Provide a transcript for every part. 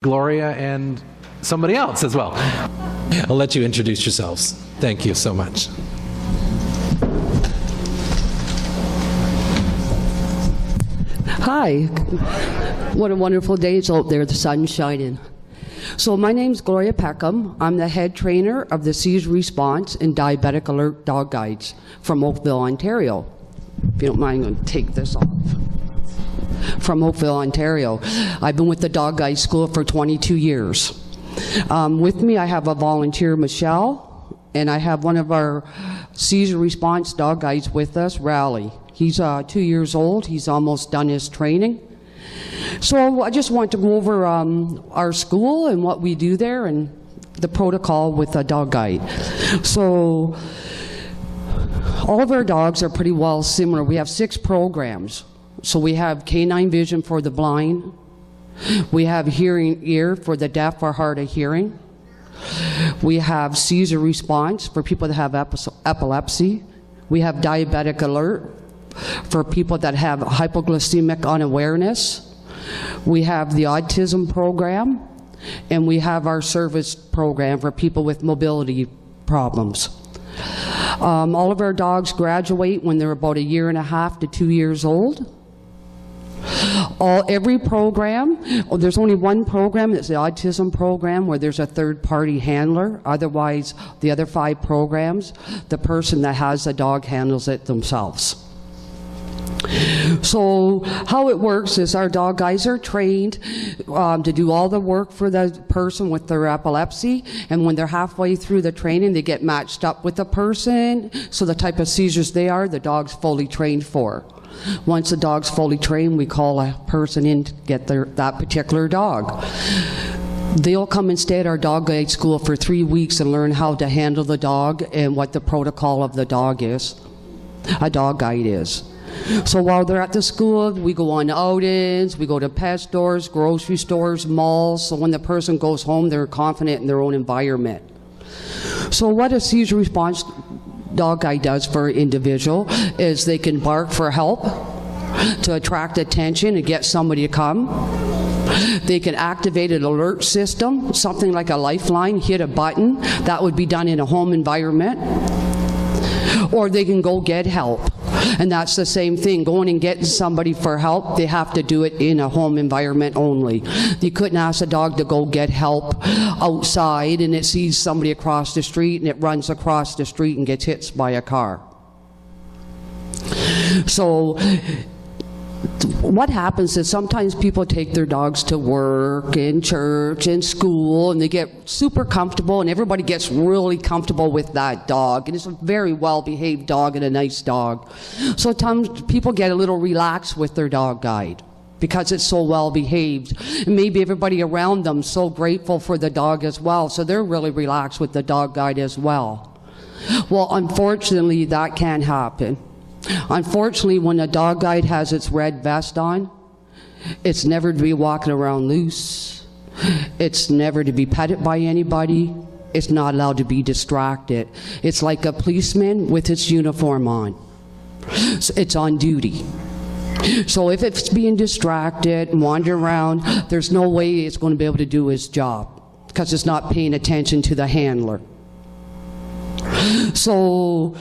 Gloria and somebody else as well. I'll let you introduce yourselves. Thank you so much. Hi. What a wonderful day it's out there, the sun's shining. So my name's Gloria Peckham. I'm the head trainer of the Seizure Response and Diabetic Alert Dog Guides from Oakville, Ontario. If you don't mind, I'm going to take this off. From Oakville, Ontario. I've been with the Dog Guide School for 22 years. With me, I have a volunteer, Michelle, and I have one of our Seizure Response Dog Guides with us, Raleigh. He's 2 years old. He's almost done his training. So I just want to go over our school and what we do there and the protocol with a dog guide. So all of our dogs are pretty well similar. We have 6 programs. So we have canine vision for the blind. We have hearing ear for the deaf or hard of hearing. We have seizure response for people that have epilepsy. We have diabetic alert for people that have hypoglycemic unawareness. We have the autism program, and we have our service program for people with mobility problems. All of our dogs graduate when they're about 1.5 to 2 years old. Every program, there's only one program, it's the autism program where there's a third-party handler. Otherwise, the other 5 programs, the person that has the dog handles it themselves. So how it works is our dog guides are trained to do all the work for the person with their epilepsy, and when they're halfway through the training, they get matched up with the person, so the type of seizures they are, the dog's fully trained for. Once the dog's fully trained, we call a person in to get that particular dog. They'll come and stay at our dog guide school for 3 weeks and learn how to handle the dog and what the protocol of the dog is, a dog guide is. So while they're at the school, we go on outings, we go to pet stores, grocery stores, malls, so when the person goes home, they're confident in their own environment. So what a seizure response dog guide does for an individual is they can bark for help to attract attention and get somebody to come. They can activate an alert system, something like a lifeline, hit a button. That would be done in a home environment. Or they can go get help. And that's the same thing, going and getting somebody for help, they have to do it in a home environment only. You couldn't ask a dog to go get help outside and it sees somebody across the street and it runs across the street and gets hit by a car. So what happens is sometimes people take their dogs to work and church and school and they get super comfortable and everybody gets really comfortable with that dog, and it's a very well behaved dog and a nice dog. So sometimes people get a little relaxed with their dog guide because it's so well behaved, and maybe everybody around them so grateful for the dog as well, so they're really relaxed with the dog guide as well. Well, unfortunately that can't happen. Unfortunately, when a dog guide has its red vest on, it's never to be walking around loose. It's never to be petted by anybody. It's not allowed to be distracted. It's like a policeman with its uniform on. So it's on duty. So if it's being distracted and wandering around, there's no way it's going to be able to do its job because it's not paying attention to the handler. So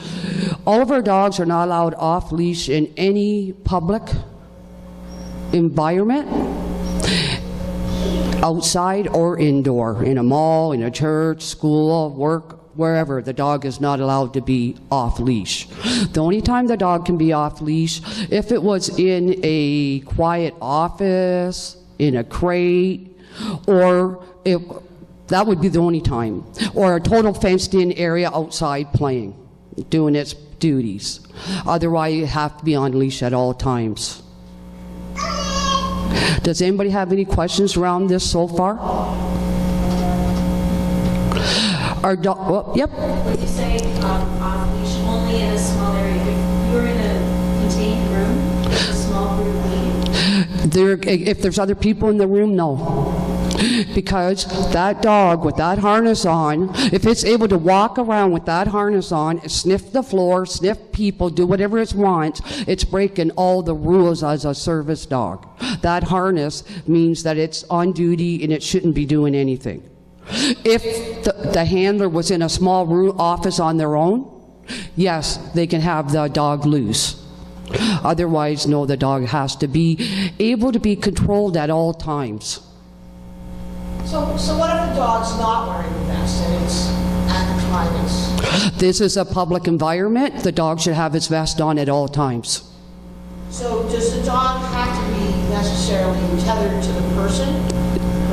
all of our dogs are not allowed off leash in any public environment, outside or indoor, in a mall, in a church, school, work, wherever. The dog is not allowed to be off leash. The only time the dog can be off leash, if it was in a quiet office, in a crate, or that would be the only time. Or a total fenced-in area outside playing, doing its duties. Otherwise, you have to be on leash at all times. Does anybody have any questions around this so far? Our dog, well, yep. When you say off leash, only in a small area, if you're in a contained room, a small group meeting? If there's other people in the room, no. Because that dog with that harness on, if it's able to walk around with that harness on, sniff the floor, sniff people, do whatever it wants, it's breaking all the rules as a service dog. That harness means that it's on duty and it shouldn't be doing anything. If the handler was in a small room office on their own, yes, they can have the dog loose. Otherwise, no, the dog has to be able to be controlled at all times. So what if the dog's not wearing the vest and it's at the time it's... This is a public environment. The dog should have its vest on at all times. So does the dog have to be necessarily tethered to the person?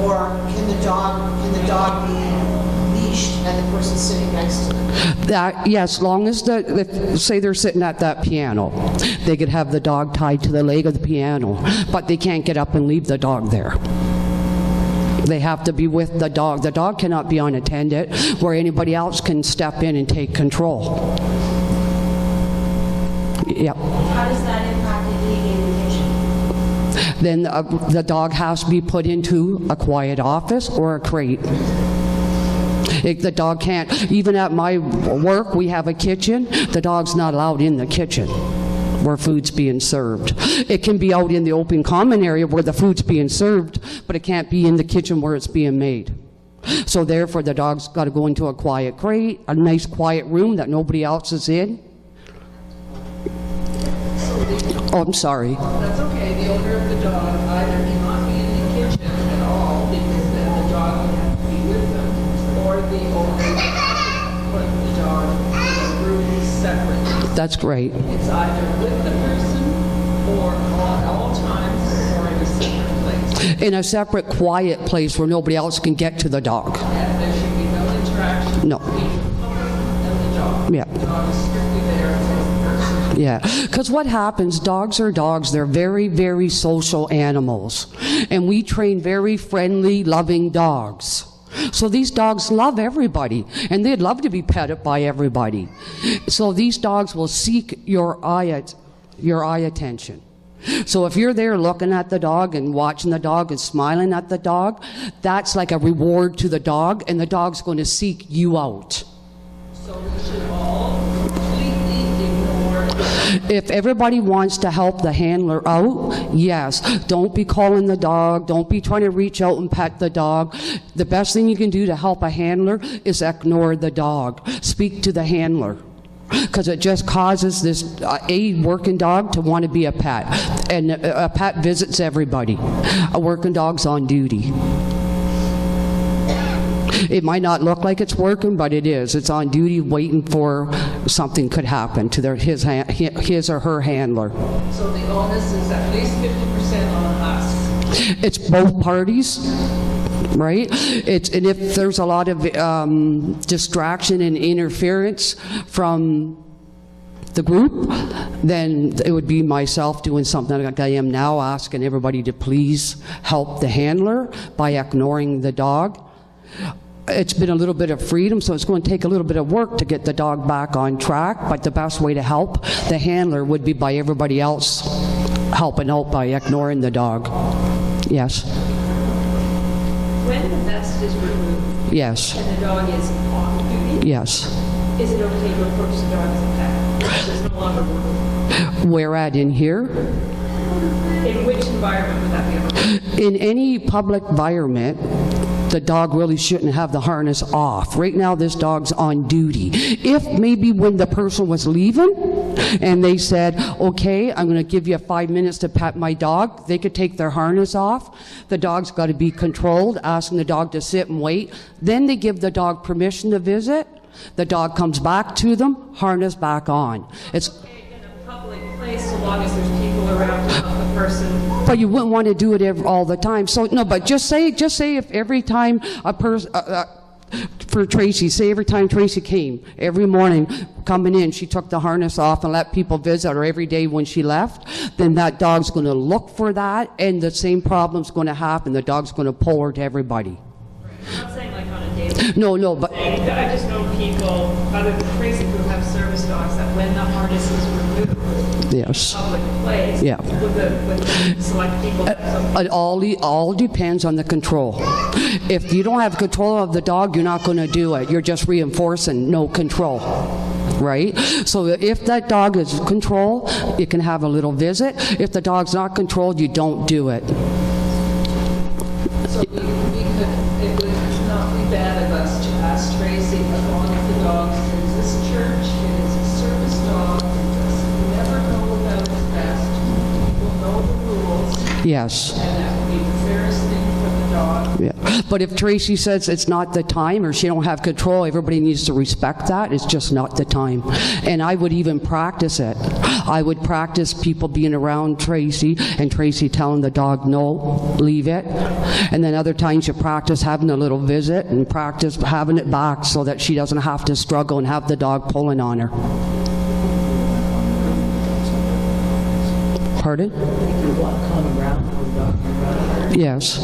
Or can the dog be leashed and the person sitting next to them? That, yes, as long as say they're sitting at that piano, they could have the dog tied to the leg of the piano, but they can't get up and leave the dog there. They have to be with the dog. The dog cannot be unattended where anybody else can step in and take control. Yep. How does that impact it being in the kitchen? Then the dog has to be put into a quiet office or a crate. The dog can't, even at my work, we have a kitchen. The dog's not allowed in the kitchen where food's being served. It can be out in the open common area where the food's being served, but it can't be in the kitchen where it's being made. So therefore, the dog's got to go into a quiet crate, a nice quiet room that nobody else is in. Oh, I'm sorry. That's okay. The owner of the dog either cannot be in the kitchen at all because then the dog would have to be with them, or the owner put the dog in a room separate. That's great. It's either with the person or at all times or in a separate place. In a separate quiet place where nobody else can get to the dog. And there should be no interaction No. between the public and the dog. Yeah. The dog is strictly there for the person. Yeah, because what happens, dogs are dogs. They're very, very social animals. And we train very friendly, loving dogs. So these dogs love everybody, and they'd love to be petted by everybody. So these dogs will seek your eye attention. So if you're there looking at the dog and watching the dog and smiling at the dog, that's like a reward to the dog, and the dog's going to seek you out. So we should all completely ignore If everybody wants to help the handler out, yes. Don't be calling the dog. Don't be trying to reach out and pet the dog. The best thing you can do to help a handler is ignore the dog. Speak to the handler. Because it just causes this a working dog to want to be a pet. And a pet visits everybody. A working dog's on duty. It might not look like it's working, but it is. It's on duty waiting for something could happen to his or her handler. So the onus is at least 50% on us. It's both parties, right? And if there's a lot of distraction and interference from the group, then it would be myself doing something like I am now, asking everybody to please help the handler by ignoring the dog. It's been a little bit of freedom, so it's going to take a little bit of work to get the dog back on track, but the best way to help the handler would be by everybody else helping out by ignoring the dog. Yes. When the vest is removed Yes. and the dog is off duty, Yes. is it okay to approach the dog as a pet? It's no longer working. Where at in here? In which environment would that be? In any public environment, the dog really shouldn't have the harness off. Right now, this dog's on duty. If maybe when the person was leaving and they said, okay, I'm going to give you 5 minutes to pet my dog, they could take their harness off. The dog's got to be controlled, asking the dog to sit and wait. Then they give the dog permission to visit. The dog comes back to them, harness back on. It's In a public place, so long as there's people around to help the person. But you wouldn't want to do it all the time. So no, but just say if every time a person, for Tracy, say every time Tracy came, every morning coming in, she took the harness off and let people visit her every day when she left, then that dog's going to look for that, and the same problem's going to happen. The dog's going to pull her to everybody. I'm not saying like on a daily. No, but I just know people, other than Tracy, who have service dogs, that when the harness is removed, Yes. public place. Yeah. Would the select people have some It all depends on the control. If you don't have control of the dog, you're not going to do it. You're just reinforcing no control, right? So if that dog is controlled, you can have a little visit. If the dog's not controlled, you don't do it. So we could, it would not be bad of us to ask Tracy as long as the dog serves this church, it is a service dog, you never know without its best. People know the rules, Yes. and that would be the fairest thing for the dog. Yeah. But if Tracy says it's not the time or she don't have control, everybody needs to respect that. It's just not the time. And I would even practice it. I would practice people being around Tracy and Tracy telling the dog, no, leave it. And then other times you practice having a little visit and practice having it back so that she doesn't have to struggle and have the dog pulling on her. Pardon? Yes.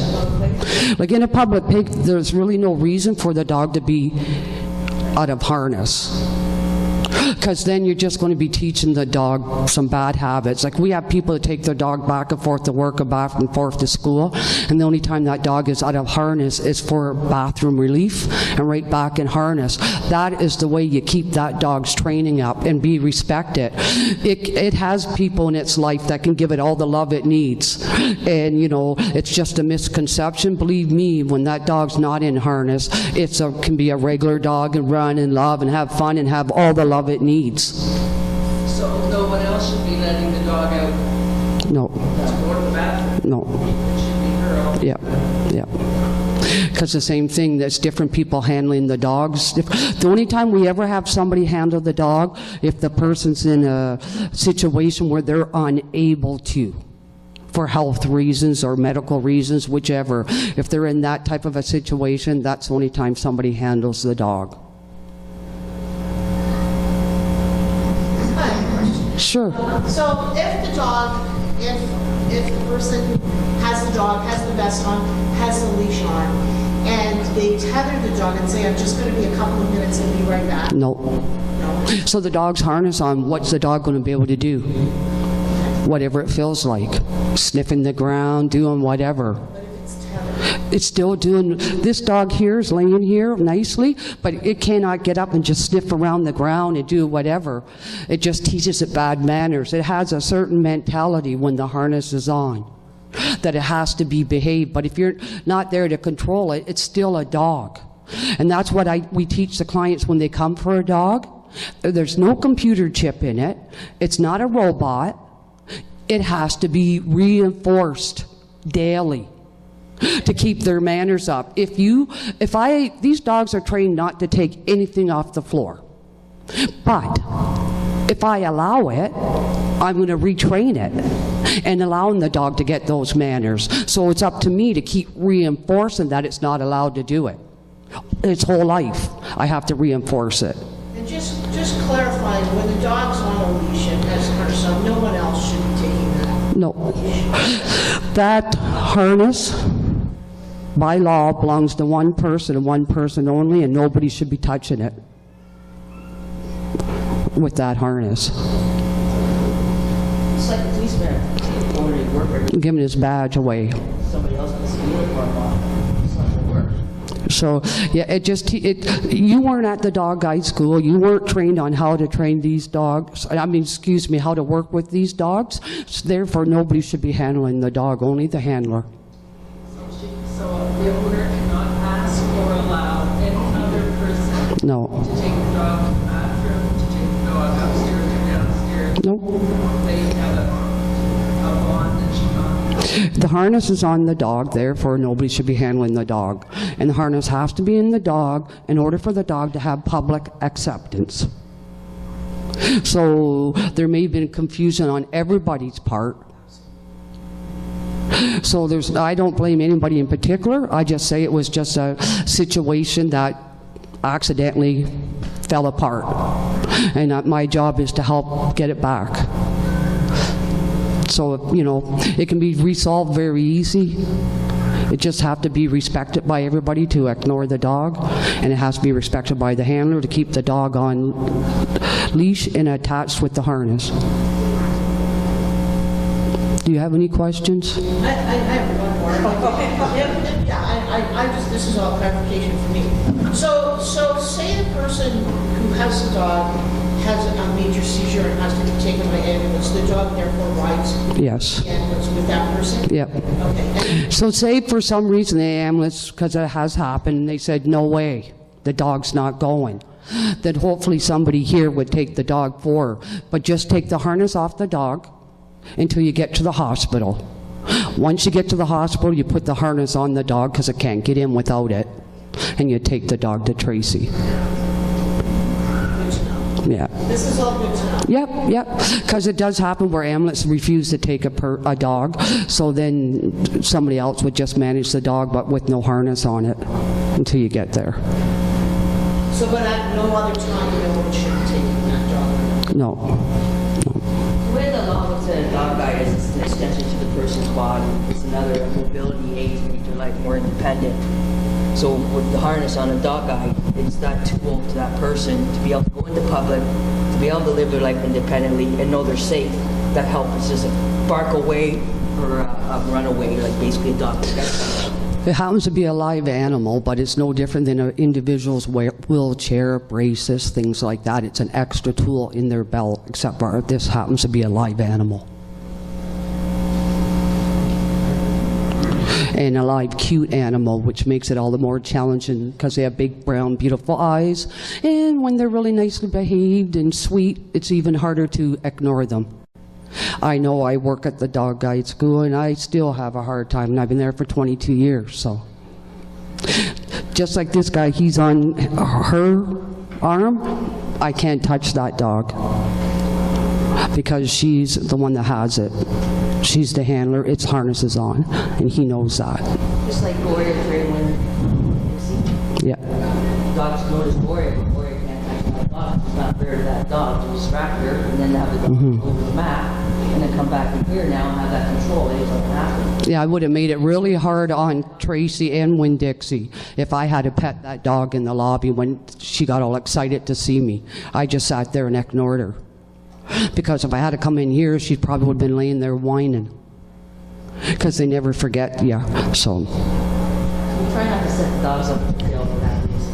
Like in a public pig, there's really no reason for the dog to be out of harness. Because then you're just going to be teaching the dog some bad habits. Like we have people that take their dog back and forth to work and back and forth to school, and the only time that dog is out of harness is for bathroom relief and right back in harness. That is the way you keep that dog's training up and be respected. It has people in its life that can give it all the love it needs. And, you know, it's just a misconception. Believe me, when that dog's not in harness, can be a regular dog and run and love and have fun and have all the love it needs. So no one else should be letting the dog out No, to go to the bathroom. no, It should be her own. yeah. Because the same thing, there's different people handling the dogs. The only time we ever have somebody handle the dog, if the person's in a situation where they're unable to, for health reasons or medical reasons, whichever. If they're in that type of a situation, that's the only time somebody handles the dog. I have a question. Sure. So if the dog, if the person has the dog, has the vest on, has the leash on, and they tether the dog and say, I'm just going to be a couple of minutes and be right back. No. No. So the dog's harness on, what's the dog going to be able to do? Whatever it feels like. Sniffing the ground, doing whatever. But if it's tethered, It's still doing, this dog here is laying here nicely, but it cannot get up and just sniff around the ground and do whatever. It just teaches it bad manners. It has a certain mentality when the harness is on, that it has to be behaved. But if you're not there to control it, it's still a dog. And that's what we teach the clients when they come for a dog. There's no computer chip in it. It's not a robot. It has to be reinforced daily to keep their manners up. These dogs are trained not to take anything off the floor. But if I allow it, I'm going to retrain it and allowing the dog to get those manners. So it's up to me to keep reinforcing that it's not allowed to do it. Its whole life, I have to reinforce it. and just clarifying, when the dog's on a leash and has harness on, no one else should be taking that. No. That harness, by law, belongs to one person and one person only, and nobody should be touching it with that harness. It's like a policeman, already working, Giving his badge away. somebody else puts the uniform on, it's not gonna work. So, yeah, you weren't at the dog guide school. You weren't trained on how to train these dogs. How to work with these dogs. So therefore, nobody should be handling the dog, only the handler. So the owner cannot ask or allow any other person No. to take the dog to the bathroom, to take the dog upstairs or downstairs. Nope. They have a bond that should not. The harness is on the dog, therefore nobody should be handling the dog. And the harness has to be in the dog in order for the dog to have public acceptance. So there may have been confusion on everybody's part. So I don't blame anybody in particular. I just say it was just a situation that accidentally fell apart. And my job is to help get it back. So, it can be resolved very easy. It just have to be respected by everybody to ignore the dog, and it has to be respected by the handler to keep the dog on leash and attached with the harness. Do you have any questions? I have one more. Yeah, I just, this is all clarification for me. So say the person who has the dog has a major seizure and has to be taken by ambulance, the dog therefore rides Yes. the ambulance with that person? Yep. Okay. So say for some reason the ambulance, because it has happened, they said, no way, the dog's not going. Then hopefully somebody here would take the dog for her. But just take the harness off the dog until you get to the hospital. Once you get to the hospital, you put the harness on the dog because it can't get in without it. And you take the dog to Tracy. Good to know. Yeah. This is all good to know. Yep. Because it does happen where ambulance refuse to take a dog, so then somebody else would just manage the dog, but with no harness on it until you get there. So, but at no other time, no one should be taking that dog? No. The way the law looks at a dog guide is it's an extension to the person's body. It's another mobility aid to make their life more independent. So with the harness on a dog guide, it's not too old to that person to be able to go into public, to be able to live their life independently and know they're safe. That help is just a bark away or a run away, like basically a dog. It happens to be a live animal, but it's no different than an individual's wheelchair, braces, things like that. It's an extra tool in their belt, except for this happens to be a live animal. And a live, cute animal, which makes it all the more challenging because they have big, brown, beautiful eyes. And when they're really nicely behaved and sweet, it's even harder to ignore them. I know I work at the dog guide school, and I still have a hard time, and I've been there for 22 years, so. Just like this guy, he's on her arm, I can't touch that dog because she's the one that has it. She's the handler, its harness is on, and he knows that. Just like Gloria trained when Yeah. dogs notice Gloria, but Gloria can't touch that dog. It's not fair to that dog to distract her and then have the dog go over the mat and then come back in here now and have that control. It doesn't happen. Yeah, I would have made it really hard on Tracy and Winn-Dixie if I had to pet that dog in the lobby when she got all excited to see me. I just sat there and ignored her. Because if I had to come in here, she probably would have been laying there whining. Because they never forget, yeah, so. We try not to set the dogs up to fail for that reason.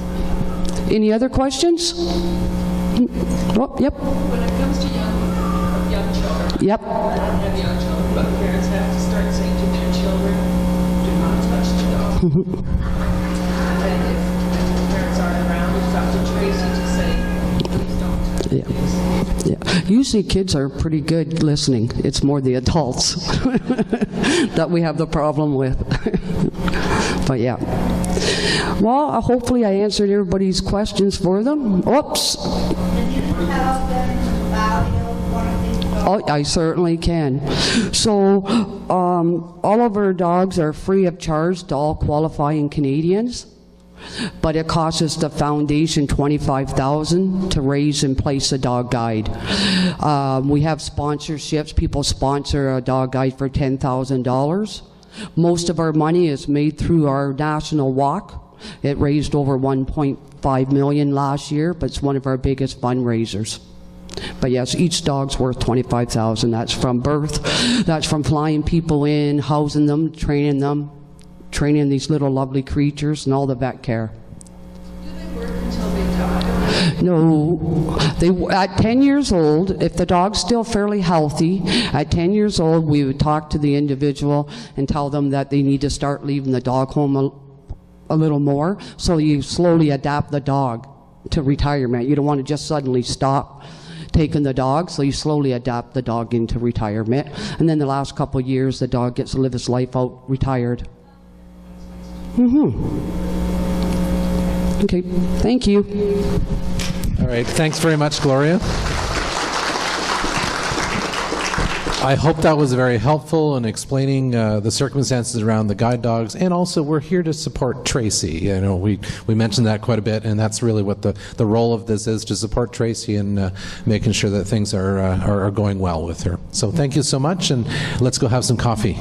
Any other questions? Oh, yep, When it comes to young children, yep. I don't have young children, but parents have to start saying to their children, do not touch the dog. And if parents aren't around, it's up to Tracy to say, please don't touch Yeah. this. Yeah. Usually kids are pretty good listening. It's more the adults that we have the problem with. But yeah. Well, hopefully I answered everybody's questions for them. Oops. Can you tell them the value of one of these dogs? Oh, I certainly can. So, all of our dogs are free of charge to all qualifying Canadians, but it costs us the foundation $25,000 to raise and place a dog guide. We have sponsorships. People sponsor a dog guide for $10,000. Most of our money is made through our national walk. It raised over $1.5 million last year, but it's one of our biggest fundraisers. But yes, each dog's worth $25,000. That's from birth. That's from flying people in, housing them, training these little lovely creatures, and all the vet care. Do they work until they die? No, at 10 years old, if the dog's still fairly healthy, at 10 years old, we would talk to the individual and tell them that they need to start leaving the dog home a little more, so you slowly adapt the dog to retirement. You don't want to just suddenly stop taking the dog, so you slowly adapt the dog into retirement. And then the last couple of years, the dog gets to live his life out retired. Okay, thank you. All right, thanks very much, Gloria. I hope that was very helpful in explaining the circumstances around the guide dogs, and also we're here to support Tracy. You know, we mentioned that quite a bit, and that's really what the role of this is, to support Tracy and making sure that things are going well with her. So thank you so much, and let's go have some coffee.